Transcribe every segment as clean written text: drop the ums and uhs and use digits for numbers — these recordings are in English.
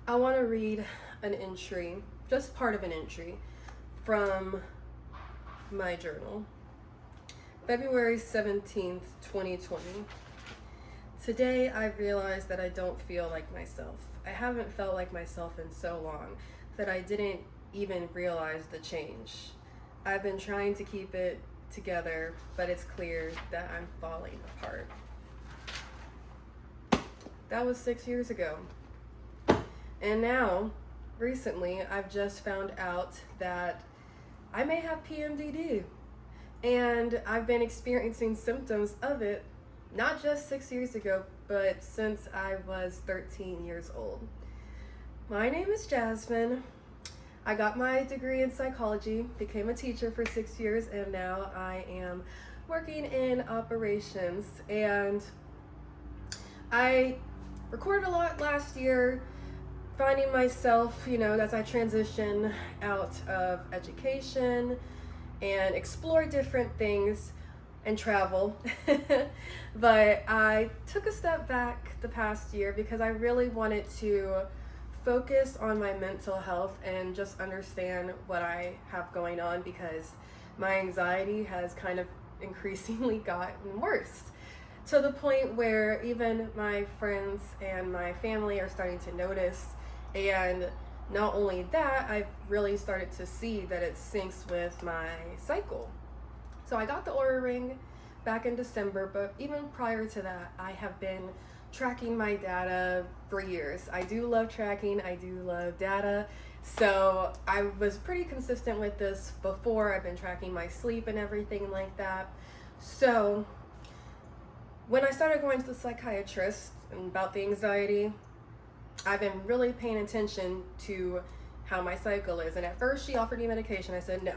I want to read an entry, just part of an entry, from my journal. February 17th, 2020. Today I realized that I don't feel like myself. I haven't felt like myself in so long that I didn't even realize the change. I've been trying to keep it together, but it's clear that I'm falling apart. That was 6 years ago. And now, recently, I've just found out that I may have PMDD. And I've been experiencing symptoms of it, not just 6 years ago, but since I was 13 years old. My name is Jasmine. I got my degree in psychology, became a teacher for 6 years, and now I am working in operations. And I recorded a lot last year, finding myself, as I transition out of education and explore different things and travel. But I took a step back the past year because I really wanted to focus on my mental health and just understand what I have going on, because my anxiety has kind of increasingly gotten worse, to the point where even my friends and my family are starting to notice. And not only that, I've really started to see that it syncs with my cycle. So I got the Oura Ring back in December, but even prior to that, I have been tracking my data for years. I do love tracking, I do love data. So I was pretty consistent with this before. I've been tracking my sleep and everything like that. So when I started going to the psychiatrist about the anxiety, I've been really paying attention to how my cycle is. And at first she offered me medication. I said no.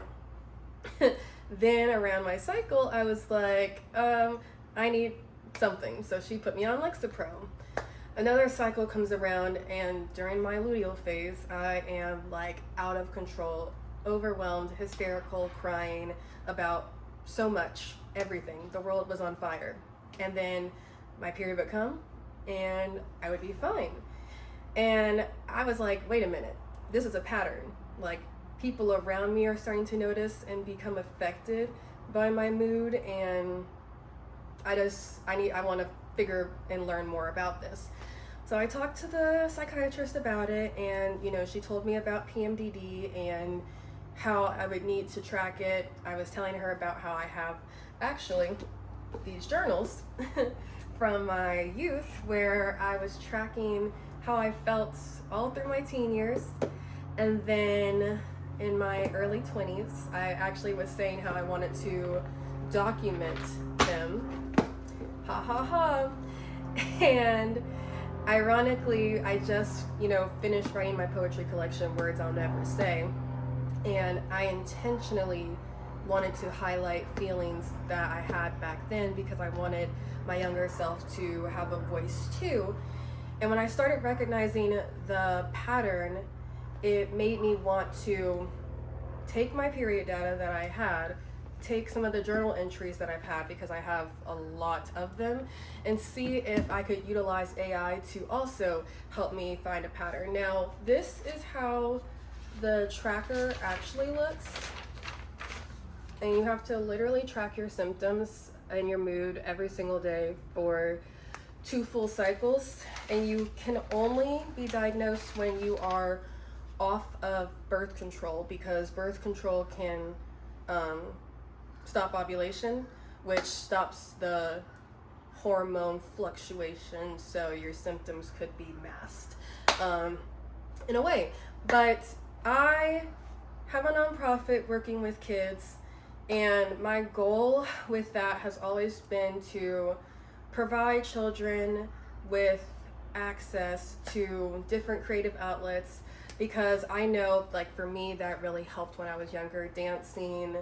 Then around my cycle, I was like, I need something. So she put me on Lexapro. Another cycle comes around, and during my luteal phase, I am like out of control, overwhelmed, hysterical, crying about so much, everything. The world was on fire. And then my period would come and I would be fine. And I was like, wait a minute, this is a pattern. Like, people around me are starting to notice and become affected by my mood, and I want to figure and learn more about this. So I talked to the psychiatrist about it, and she told me about PMDD and how I would need to track it. I was telling her about how I have actually these journals from my youth where I was tracking how I felt all through my teen years. And then in my early 20s, I actually was saying how I wanted to document them. Ha ha ha. And ironically, I just, finished writing my poetry collection, Words I'll Never Say. And I intentionally wanted to highlight feelings that I had back then because I wanted my younger self to have a voice too. And when I started recognizing the pattern, it made me want to take my period data that I had, take some of the journal entries that I've had, because I have a lot of them, and see if I could utilize AI to also help me find a pattern. Now, this is how the tracker actually looks. And you have to literally track your symptoms and your mood every single day for 2 full cycles, and you can only be diagnosed when you are off of birth control, because birth control can stop ovulation, which stops the hormone fluctuation, so your symptoms could be masked in a way. But I have a nonprofit working with kids, and my goal with that has always been to provide children with access to different creative outlets, because I know, like, for me, that really helped when I was younger. Dancing,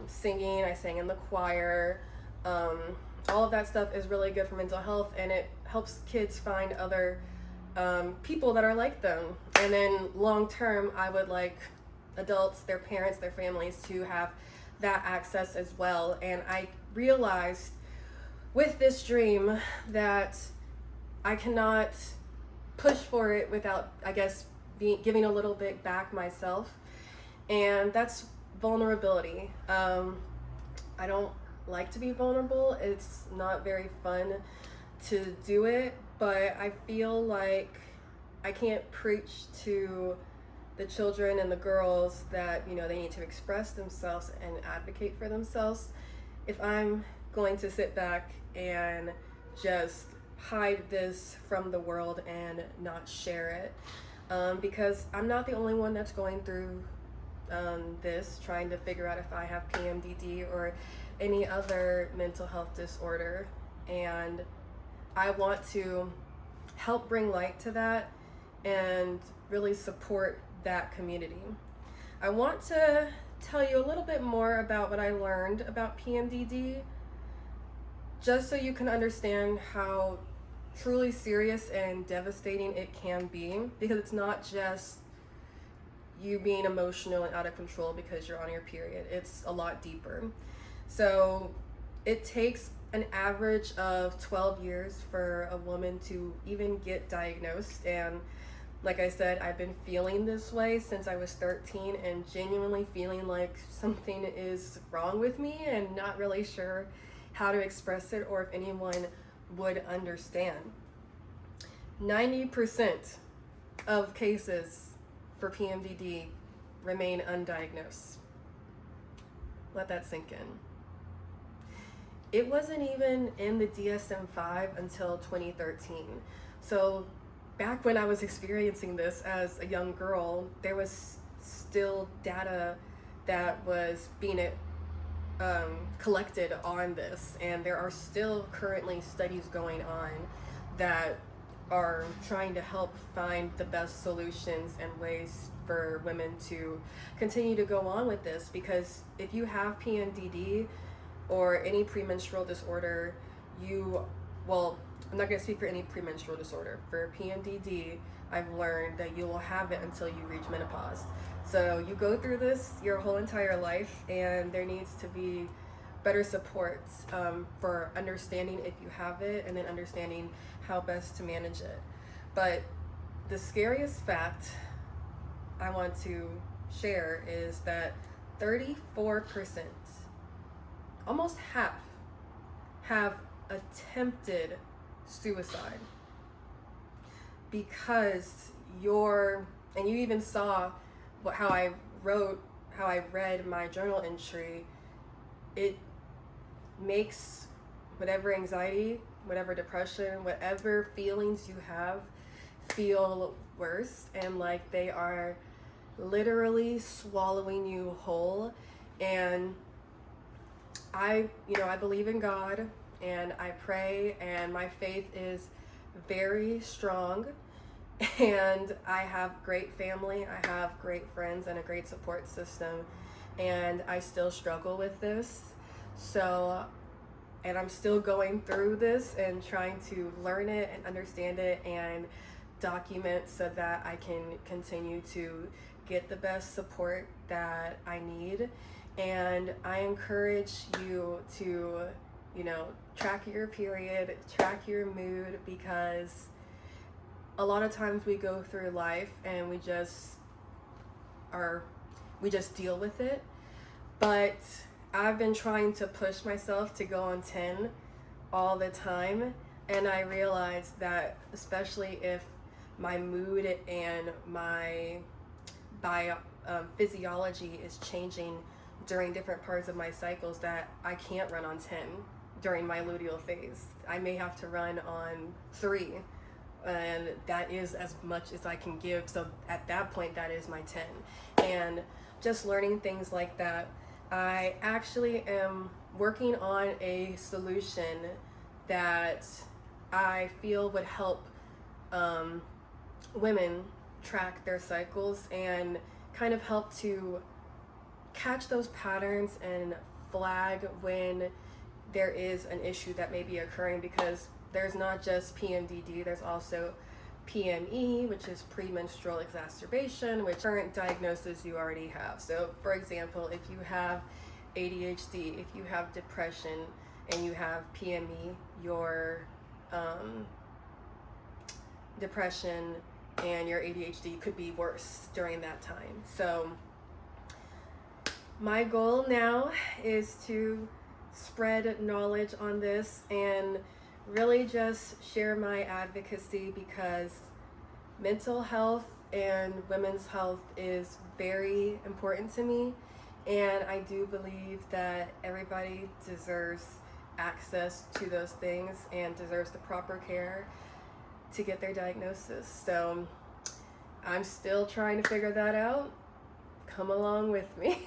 singing, I sang in the choir, all of that stuff is really good for mental health, and it helps kids find other people that are like them. And then long term, I would like adults, their parents, their families to have that access as well. And I realized with this dream that I cannot push for it without, I guess, giving a little bit back myself. And that's vulnerability. I don't like to be vulnerable. It's not very fun to do it, but I feel like I can't preach to the children and the girls that, you know, they need to express themselves and advocate for themselves if I'm going to sit back and just hide this from the world and not share it. Because I'm not the only one that's going through this, trying to figure out if I have PMDD or any other mental health disorder. And I want to help bring light to that and really support that community. I want to tell you a little bit more about what I learned about PMDD, just so you can understand how truly serious and devastating it can be, because it's not just you being emotional and out of control because you're on your period. It's a lot deeper. So it takes an average of 12 years for a woman to even get diagnosed. And like I said, I've been feeling this way since I was 13 and genuinely feeling like something is wrong with me and not really sure how to express it or if anyone would understand. 90% of cases for PMDD remain undiagnosed. Let that sink in. It wasn't even in the DSM-5 until 2013. So back when I was experiencing this as a young girl, there was still data that was being collected on this, and there are still currently studies going on that are trying to help find the best solutions and ways for women to continue to go on with this. Because if you have PMDD or any premenstrual disorder, I'm not going to speak for any premenstrual disorder. For PMDD, I've learned that you will have it until you reach menopause. So you go through this your whole entire life, and there needs to be better supports for understanding if you have it and then understanding how best to manage it. But the scariest fact I want to share is that 34%, almost half, have attempted suicide because and you even saw how I read my journal entry. It makes whatever anxiety, whatever depression, whatever feelings you have feel worse, and like they are literally swallowing you whole. And I believe in God and I pray, and my faith is very strong, and I have great family, I have great friends and a great support system, and I still struggle with this. So, and I'm still going through this and trying to learn it and understand it and document so that I can continue to get the best support that I need. And I encourage you to, track your period, track your mood, because a lot of times we go through life and we just deal with it. But I've been trying to push myself to go on 10 all the time, and I realized that especially if my mood and my physiology is changing during different parts of my cycles, that I can't run on 10 during my luteal phase. I may have to run on 3, and that is as much as I can give. So at that point, that is my 10. And just learning things like that, I actually am working on a solution that I feel would help women track their cycles and kind of help to catch those patterns and flag when there is an issue that may be occurring, because there's not just PMDD, there's also PME, which is premenstrual exacerbation, which current diagnosis you already have. So for example, if you have ADHD, if you have depression, and you have PME, depression and your ADHD could be worse during that time. So my goal now is to spread knowledge on this and really just share my advocacy, because mental health and women's health is very important to me, and I do believe that everybody deserves access to those things and deserves the proper care to get their diagnosis. So I'm still trying to figure that out. Come along with me.